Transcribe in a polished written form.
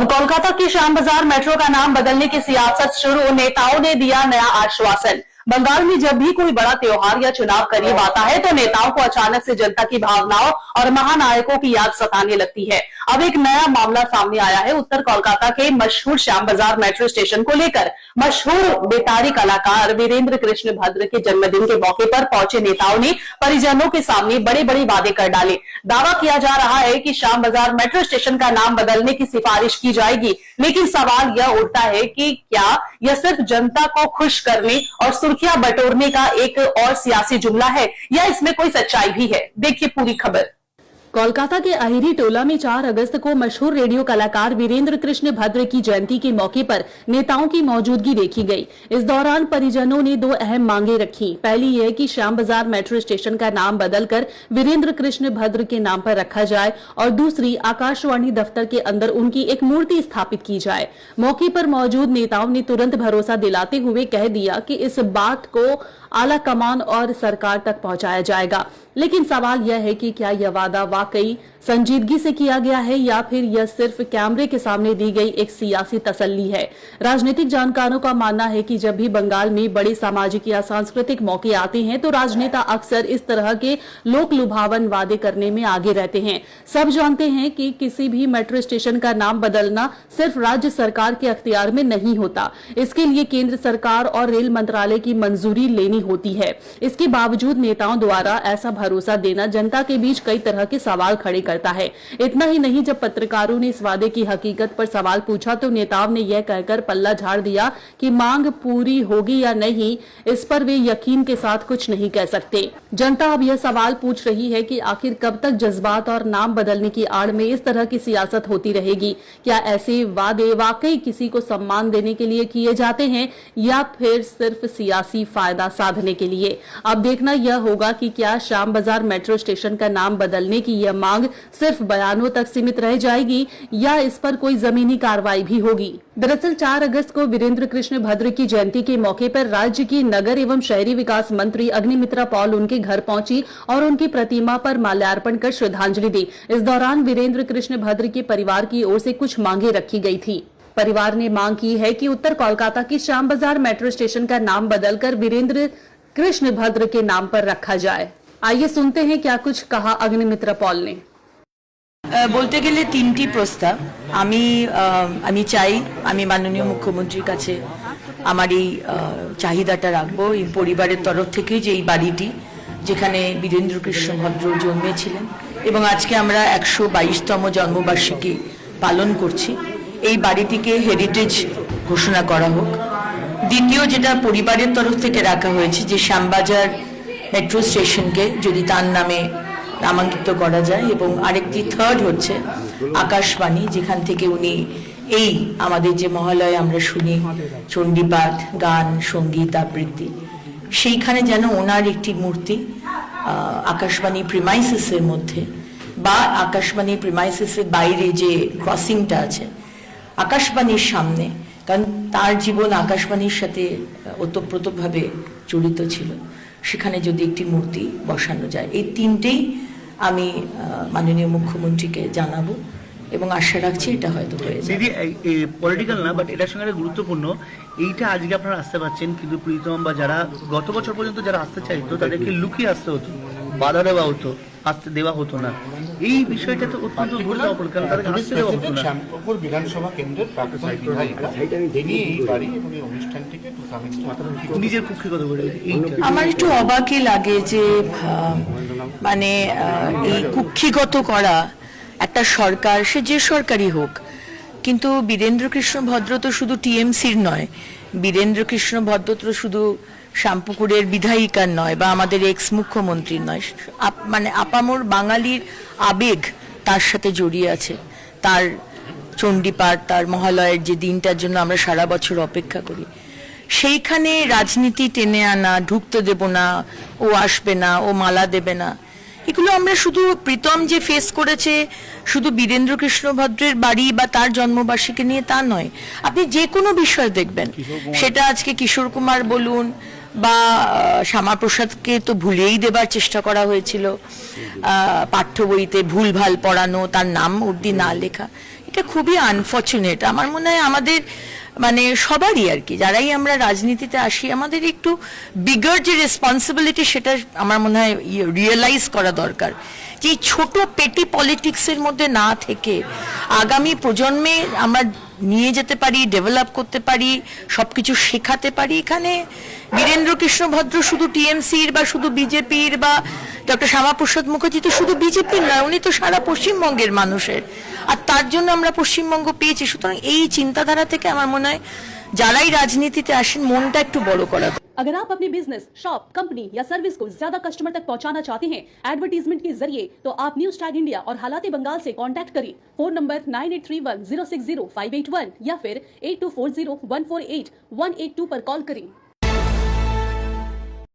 अब कोलकाता की श्याम बाजार मेट्रो का नाम बदलने की सियासत शुरू, नेताओं ने दिया नया आश्वासन। बंगाल में जब भी कोई बड़ा त्योहार या चुनाव करीब आता है तो नेताओं को अचानक से जनता की भावनाओं और महानायकों की याद सताने लगती है। अब एक नया मामला सामने आया है उत्तर कोलकाता के मशहूर श्याम बाजार मेट्रो स्टेशन को लेकर। मशहूर बेतारी कलाकार वीरेंद्र कृष्ण भद्र के जन्मदिन के मौके पर पहुंचे नेताओं ने परिजनों के सामने बड़े बड़े वादे कर डाले। दावा किया जा रहा है कि श्याम बाजार मेट्रो स्टेशन का नाम बदलने की सिफारिश की जाएगी, लेकिन सवाल यह उठता है कि क्या यह सिर्फ जनता को खुश करने और सुर्खियां बटोरने का एक और सियासी जुमला है या इसमें कोई सच्चाई भी है? देखिए पूरी खबर। कोलकाता के अहिरी टोला में 4 अगस्त को मशहूर रेडियो कलाकार वीरेंद्र कृष्ण भद्र की जयंती के मौके पर नेताओं की मौजूदगी देखी गई। इस दौरान परिजनों ने 2 अहम मांगे रखी। पहली यह कि श्याम बाजार मेट्रो स्टेशन का नाम बदलकर वीरेंद्र कृष्ण भद्र के नाम पर रखा जाए और दूसरी आकाशवाणी दफ्तर के अंदर उनकी एक मूर्ति स्थापित की जाए। मौके पर मौजूद नेताओं ने तुरंत भरोसा दिलाते हुए कह दिया कि इस बात को आला कमान और सरकार तक पहुंचाया जाएगा। लेकिन सवाल यह है कि क्या यह वादा वाकई संजीदगी से किया गया है या फिर यह सिर्फ कैमरे के सामने दी गई एक सियासी तसल्ली है। राजनीतिक जानकारों का मानना है कि जब भी बंगाल में बड़े सामाजिक या सांस्कृतिक मौके आते हैं तो राजनेता अक्सर इस तरह के लोक लुभावन वादे करने में आगे रहते हैं। सब जानते हैं कि किसी भी मेट्रो स्टेशन का नाम बदलना सिर्फ राज्य सरकार के अख्तियार में नहीं होता। इसके लिए केंद्र सरकार और रेल मंत्रालय की मंजूरी लेनी होती है। इसके बावजूद नेताओं द्वारा ऐसा भरोसा देना जनता के बीच कई तरह के सवाल खड़े करता है। इतना ही नहीं, जब पत्रकारों ने इस वादे की हकीकत पर सवाल पूछा तो नेताओं ने यह कहकर पल्ला झाड़ दिया कि मांग पूरी होगी या नहीं, इस पर वे यकीन के साथ कुछ नहीं कह सकते। जनता अब यह सवाल पूछ रही है कि आखिर कब तक जज्बात और नाम बदलने की आड़ में इस तरह की सियासत होती रहेगी। क्या ऐसे वादे वाकई किसी को सम्मान देने के लिए किए जाते हैं या फिर सिर्फ सियासी फायदा साधने के लिए? अब देखना यह होगा कि क्या श्याम बाजार मेट्रो स्टेशन का नाम बदलने की यह मांग सिर्फ बयानों तक सीमित रह जाएगी या इस पर कोई जमीनी कार्रवाई भी होगी। दरअसल 4 अगस्त को वीरेंद्र कृष्ण भद्र की जयंती के मौके पर राज्य की नगर एवं शहरी विकास मंत्री अग्निमित्रा पॉल उनके घर पहुंची और उनकी प्रतिमा पर माल्यार्पण कर श्रद्धांजलि दी। इस दौरान वीरेंद्र कृष्ण भद्र के परिवार की ओर से कुछ मांगे रखी गई थी। परिवार ने मांग की है कि उत्तर कोलकाता की श्याम बाजार मेट्रो स्टेशन का नाम बदलकर वीरेंद्र कृष्ण भद्र के नाम पर रखा जाए। आइए सुनते हैं क्या कुछ कहा अग्निमित्रा पॉल ने। বলতে গেলে 3টি প্রস্তাব আমি চাই, আমি মাননীয় মুখ্যমন্ত্রীর কাছে আমার এই চাহিদাটা রাখবো এই পরিবারের তরফ থেকে যে এই বাড়িটি যেখানে বীরেন্দ্র কৃষ্ণ ভদ্র জন্মেছিলেন এবং আজকে আমরা 122তম জন্মবার্ষিকী পালন করছি, এই বাড়িটিকে হেরিটেজ ঘোষণা করা হোক। দ্বিতীয় যেটা পরিবারের তরফ থেকে রাখা হয়েছে যে শ্যামবাজার মেট্রো স্টেশনকে যদি তার নামে নামাঙ্কিত করা যায় এবং আরেকটি থার্ড হচ্ছে আকাশবাণী, যেখান থেকে উনি এই আমাদের যে মহালয়ে আমরা শুনি চণ্ডীপাঠ, গান, সঙ্গীত, আবৃত্তি, সেইখানে যেন ওনার একটি মূর্তি আকাশবাণী প্রিমাইসেসের মধ্যে বা আকাশবাণী প্রিমাইসেসের বাইরে যে ক্রসিংটা আছে আকাশবাণীর সামনে, কারণ তার জীবন আকাশবাণীর সাথে ওতপ্রোতভাবে জড়িত ছিল, সেখানে যদি একটি মূর্তি বসানো যায়। এই 3টেই আমি মাননীয় মুখ্যমন্ত্রীকে জানাবো এবং আশা রাখছি এটা হয়তো হয়ে যাবে। দিদি, পলিটিক্যাল না বাট এটার সঙ্গে গুরুত্বপূর্ণ, এইটা আজকে আপনারা আসতে পারছেন কিন্তু প্রীতম বা যারা গত বছর পর্যন্ত যারা আসতে চাইতো তাদেরকে লুকিয়ে আসতে হতো, বাধা দেওয়া হতো, আসতে দেওয়া হতো না। এই বিষয়টা তো অত্যন্ত গুরুত্বপূর্ণ, কারণ তাদেরকে আসতে দেওয়া হতো না। শ্যামপুকুর বিধানসভা কেন্দ্রের প্রাক্তন বিধায়িকা তিনি এই বাড়ি এবং এই অনুষ্ঠানটিকে নিজের পক্ষে কথা বলে আমার একটু অবাকই লাগে যে মানে এই কুক্ষিগত করা একটা সরকার, সে যে সরকারই হোক, কিন্তু বীরেন্দ্র কৃষ্ণ ভদ্র তো শুধু টিএমসির নয়, বীরেন্দ্র কৃষ্ণ ভদ্র তো শুধু শ্যামপুকুরের বিধায়িকার নয় বা আমাদের এক্স মুখ্যমন্ত্রীর নয়, মানে আপামর বাঙালির আবেগ তার সাথে জড়িয়ে আছে। তার চণ্ডীপাঠ, তার মহালয়ের যে দিনটার জন্য আমরা সারা বছর অপেক্ষা করি, সেইখানে রাজনীতি টেনে আনা, ঢুকতে দেব না, ও আসবে না, ও মালা দেবে না, এগুলো আমরা শুধু প্রীতম যে ফেস করেছে শুধু বীরেন্দ্র কৃষ্ণ ভদ্রের বাড়ি বা তার জন্মবার্ষিকী নিয়ে তা নয়, আপনি যে কোনো বিষয় দেখবেন, সেটা আজকে কিশোর কুমার বলুন বা শ্যামাপ্রসাদকে তো ভুলেই দেবার চেষ্টা করা হয়েছিল, পাঠ্য বইতে ভুলভাল পড়ানো, তার নাম অবধি না লেখা, এটা খুবই আনফর্চুনেট। আমার মনে হয় আমাদের মানে সবারই আর কি, যারাই আমরা রাজনীতিতে আসি, আমাদের একটু বিগার যে রেসপন্সিবিলিটি সেটা আমার মনে হয় রিয়েলাইজ করা দরকার, যে এই ছোট পেটি পলিটিক্সের মধ্যে না থেকে আগামী প্রজন্মে আমরা নিয়ে যেতে পারি, ডেভেলপ করতে পারি, সবকিছু শেখাতে পারি। এখানে বীরেন্দ্র কৃষ্ণ ভদ্র শুধু টিএমসির বা শুধু বিজেপির, বা ডক্টর শ্যামাপ্রসাদ মুখার্জি তো শুধু বিজেপির নয়, উনি তো সারা পশ্চিমবঙ্গের মানুষের, আর তার জন্য আমরা পশ্চিমবঙ্গ পেয়েছি। সুতরাং এই চিন্তাধারা থেকে আমার মনে হয় যারাই রাজনীতিতে আসেন মনটা একটু বড় করা। अगर आप अपने बिजनेस, शॉप, कंपनी या सर्विस को ज्यादा कस्टमर तक पहुंचाना चाहते हैं एडवर्टीजमेंट के जरिए, तो आप न्यूज टैग इंडिया और हालाती बंगाल से कांटेक्ट करें। फोन नंबर 9831060581 या फिर 8240148182 पर कॉल करें।